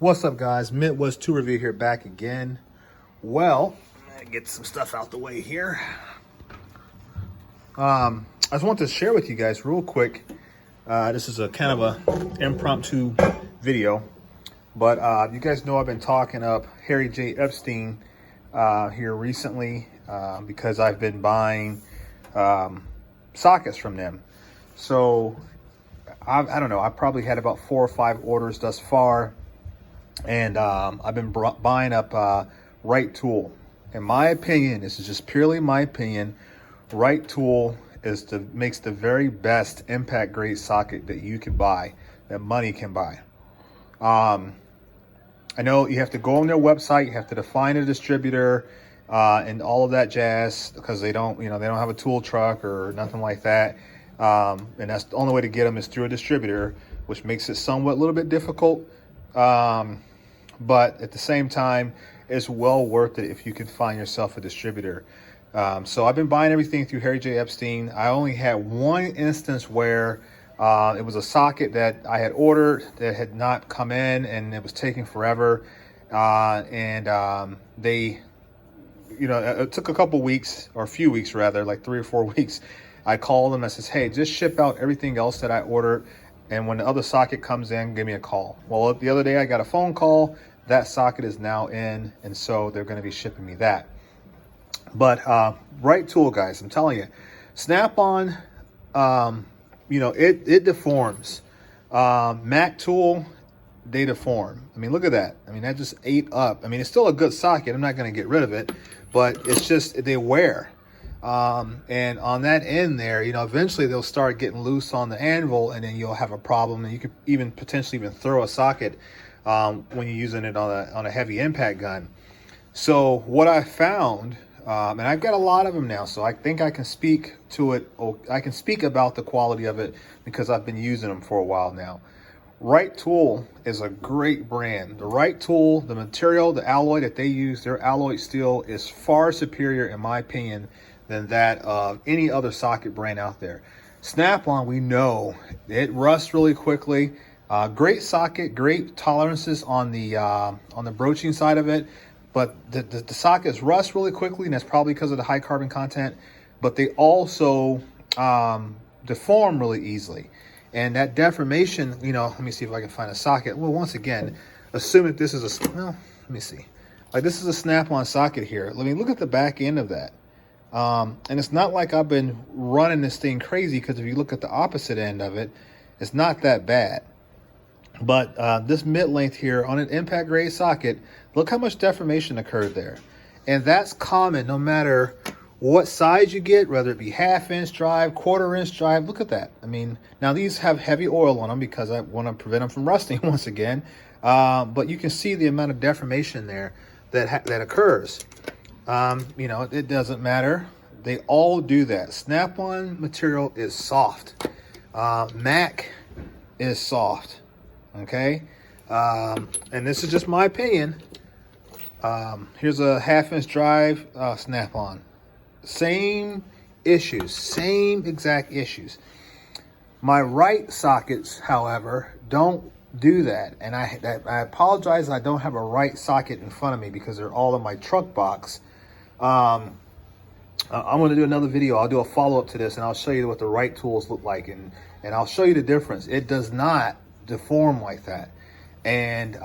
What's up, guys? Midwest 2 review here, back again. Well, I'm gonna get some stuff out the way here. I just want to share with you guys real quick. This is a kind of a impromptu video, but you guys know I've been talking up Harry J. Epstein here recently because I've been buying sockets from them. So I don't know. I probably had about 4 or 5 orders thus far. And I've been buying up Wright tool. In my opinion, this is just purely my opinion, Wright tool makes the very best impact grade socket that you can buy, that money can buy. I know you have to go on their website, you have to define a distributor and all of that jazz, because they don't have a tool truck or nothing like that. And that's the only way to get them is through a distributor, which makes it somewhat a little bit difficult. But at the same time, it's well worth it if you can find yourself a distributor. So I've been buying everything through Harry J. Epstein. I only had one instance where it was a socket that I had ordered that had not come in, and it was taking forever. They, it took a couple weeks, or a few weeks rather, like 3 or 4 weeks. I called them. I says, hey, just ship out everything else that I ordered, and when the other socket comes in, give me a call. Well, the other day I got a phone call. That socket is now in, and so they're going to be shipping me that. But Wright tool, guys, I'm telling you, Snap-on, it deforms. Mac tool, they deform. I mean, look at that. I mean, that just ate up. I mean, it's still a good socket. I'm not going to get rid of it, but it's just, they wear. And on that end there, eventually they'll start getting loose on the anvil, and then you'll have a problem, and you could even potentially throw a socket when you're using it on a heavy impact gun. So what I found, and I've got a lot of them now, so I think I can speak to it. I can speak about the quality of it because I've been using them for a while now. Wright tool is a great brand. The Wright tool, the material, the alloy that they use, their alloy steel is far superior, in my opinion, than that of any other socket brand out there. Snap-on, we know it rusts really quickly. Great socket, great tolerances on the broaching side of it, but the sockets rust really quickly, and that's probably because of the high carbon content. But they also deform really easily, and that deformation, let me see if I can find a socket. Well, once again, assume that this is let me see, like this is a Snap-on socket here. Let me look at the back end of that. And it's not like I've been running this thing crazy, because if you look at the opposite end of it, it's not that bad. But this mid-length here on an impact grade socket, look how much deformation occurred there. And that's common no matter what size you get, whether it be 1/2 inch drive, 1/4 inch drive. Look at that. I mean, now these have heavy oil on them because I want to prevent them from rusting once again. But you can see the amount of deformation there that occurs. It doesn't matter. They all do that. Snap-on material is soft. Mac is soft. Okay. And this is just my opinion. Here's a 1/2 inch drive, Snap-on. Same issues, same exact issues. My Wright sockets, however, don't do that. And I apologize, I don't have a Wright socket in front of me because they're all in my truck box. I'm going to do another video. I'll do a follow-up to this, and I'll show you what the Wright tools look like, and I'll show you the difference. It does not deform like that. And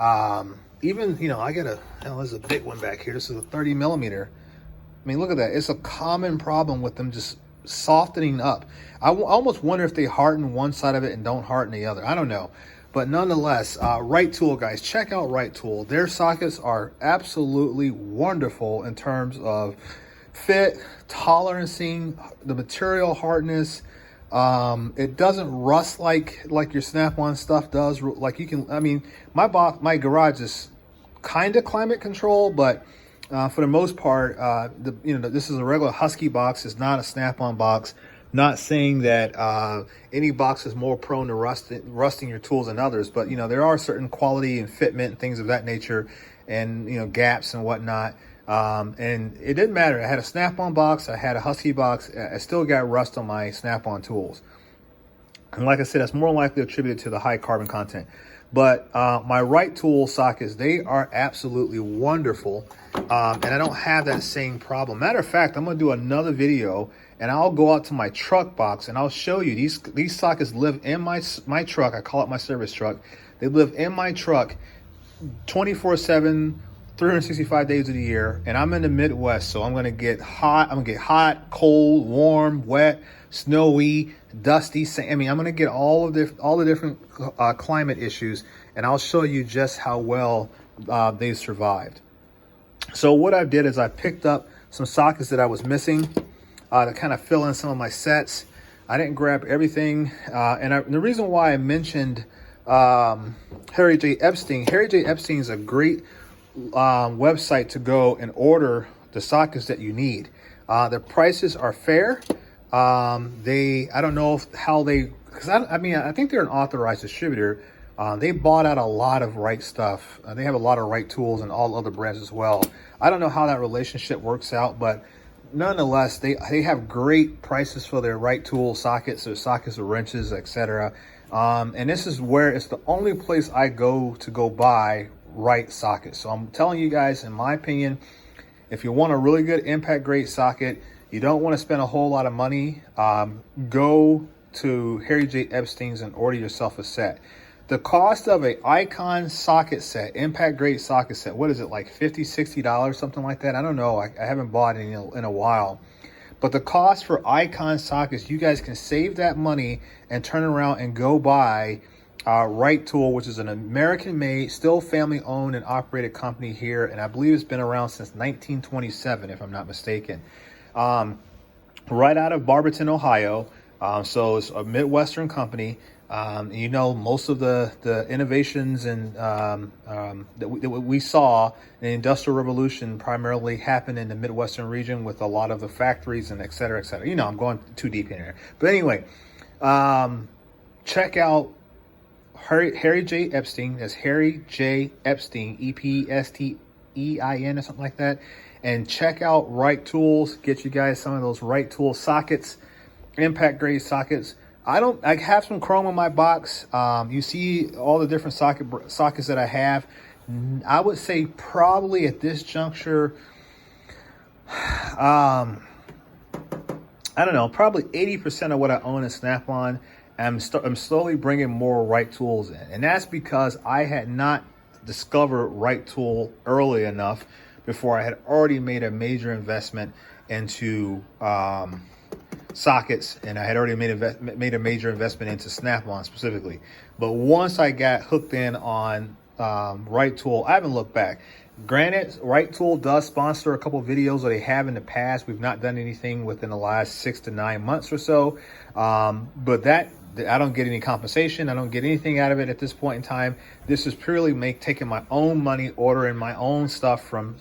even, I got there's a big one back here. This is a 30 millimeter. I mean, look at that. It's a common problem with them just softening up. I almost wonder if they harden one side of it and don't harden the other. I don't know. But nonetheless, Wright tool, guys, check out Wright tool. Their sockets are absolutely wonderful in terms of fit, tolerancing, the material hardness. It doesn't rust like your Snap-on stuff does. Like my garage is kind of climate control, but for the most part, this is a regular Husky box. It's not a Snap-on box. Not saying that any box is more prone to rusting your tools than others, but there are certain quality and fitment and things of that nature, and gaps and whatnot. And it didn't matter. I had a Snap-on box, I had a Husky box, I still got rust on my Snap-on tools. And like I said, that's more likely attributed to the high carbon content. But my Wright tool sockets, they are absolutely wonderful. And I don't have that same problem. Matter of fact, I'm going to do another video and I'll go out to my truck box and I'll show you these sockets live in my truck. I call it my service truck. They live in my truck 24/7, 365 days of the year. And I'm in the Midwest, so I'm going to get hot. I'm going to get hot, cold, warm, wet, snowy, dusty. I mean, I'm going to get all the different climate issues, and I'll show you just how well they've survived. So what I did is I picked up some sockets that I was missing to kind of fill in some of my sets. I didn't grab everything. And the reason why I mentioned Harry J. Epstein is a great website to go and order the sockets that you need. The prices are fair. I don't know because I think they're an authorized distributor. They bought out a lot of Wright stuff. They have a lot of Wright tools and all other brands as well. I don't know how that relationship works out, but nonetheless, they have great prices for their Wright tool sockets, their sockets, or wrenches, etc. And this is where it's the only place I go to buy Wright sockets. So I'm telling you guys, in my opinion, if you want a really good impact grade socket, you don't want to spend a whole lot of money, go to Harry J. Epstein's and order yourself a set. The cost of a Icon socket set, impact grade socket set, what is it, like $50, $60, something like that? I don't know. I haven't bought it in a while. But the cost for Icon sockets, you guys can save that money and turn around and go buy Wright Tool, which is an American-made, still family-owned and operated company here, and I believe it's been around since 1927, if I'm not mistaken. Right out of Barberton, Ohio. So it's a Midwestern company. You know, most of the innovations and that we saw in the Industrial Revolution primarily happened in the Midwestern region with a lot of the factories and et cetera, et cetera. You know, I'm going too deep in here. But anyway, check out Harry J. Epstein. That's Harry J. Epstein, EPSTEIN or something like that. And check out Wright Tools. Get you guys some of those Wright Tool sockets, impact grade sockets. I have some chrome in my box. You see all the different sockets that I have. I would say probably at this juncture, I don't know, probably 80% of what I own is Snap-on. I'm slowly bringing more Wright tools in. And that's because I had not discovered Wright tool early enough before I had already made a major investment into sockets, and I had already made a major investment into Snap-on specifically. But once I got hooked in on Wright tool, I haven't looked back. Granted, Wright tool does sponsor a couple of videos that they have in the past. We've not done anything within the last 6 to 9 months or so, but that I don't get any compensation. I don't get anything out of it at this point in time. This is purely taking my own money, ordering my own stuff from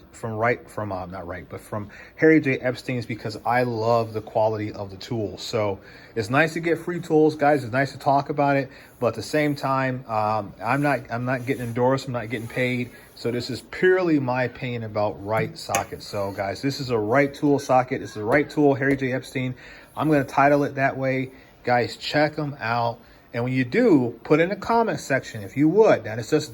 Harry J. Epstein's, because I love the quality of the tools. So it's nice to get free tools, guys. It's nice to talk about it, but at the same time, I'm not getting endorsed. I'm not getting paid. So this is purely my opinion about Wright sockets. So guys, this is a Wright tool socket. It's a Wright tool, Harry J. Epstein. I'm going to title it that way. Guys, check them out. And when you do, put in the comment section if you would. Now, this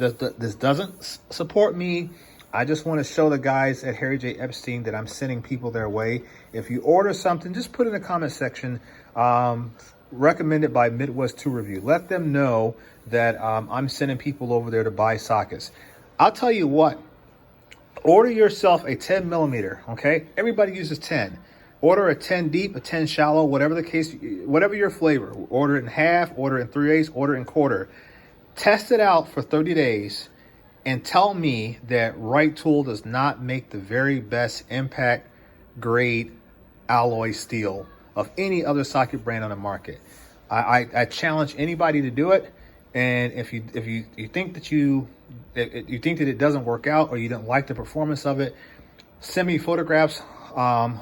doesn't support me. I just want to show the guys at Harry J. Epstein that I'm sending people their way. If you order something, just put in the comment section, recommended by Midwest Tool Review. Let them know that I'm sending people over there to buy sockets. I'll tell you what, order yourself a 10 millimeter, okay? Everybody uses 10. Order a 10 deep, a 10 shallow, whatever the case, whatever your flavor. Order it in half, order it in 3/8, order it in quarter. Test it out for 30 days and tell me that Wright tool does not make the very best impact grade alloy steel of any other socket brand on the market. I challenge anybody to do it. And if you think that you think that it doesn't work out, or you don't like the performance of it, send me photographs on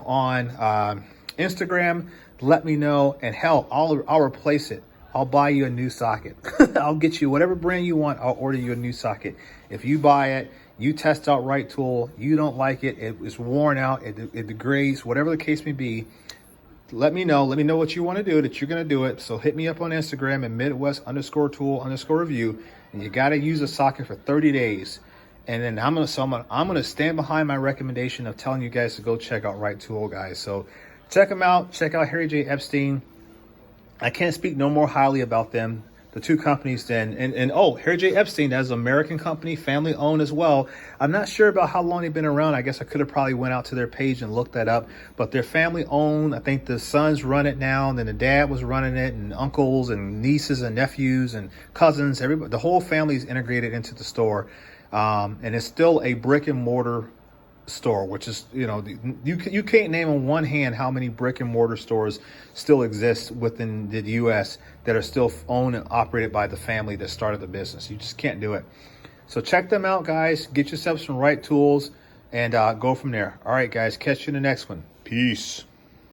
Instagram. Let me know, and hell, I'll replace it. I'll buy you a new socket. I'll get you whatever brand you want. I'll order you a new socket. If you buy it, you test out Wright tool, you don't like it, it's worn out, it degrades, whatever the case may be, let me know. Let me know what you want to do, that you're going to do it. So hit me up on Instagram at Midwest_tool_review, And you got to use the socket for 30 days. And then I'm gonna stand behind my recommendation of telling you guys to go check out Wright Tool, guys. So check them out. Check out Harry J. Epstein. I can't speak no more highly about them. The two companies then, and oh, Harry J. Epstein, that's an American company, family owned as well. I'm not sure about how long they've been around. I guess I could have probably went out to their page and looked that up, but they're family owned. I think the sons run it now, and then the dad was running it, and uncles and nieces and nephews and cousins, everybody, the whole family is integrated into the store. And it's still a brick and mortar store, which is, you know, you can't name on one hand how many brick and mortar stores still exist within the U.S. that are still owned and operated by the family that started the business. You just can't do it. So check them out, guys. Get yourself some Wright tools and go from there. All right, guys, catch you in the next one. Peace.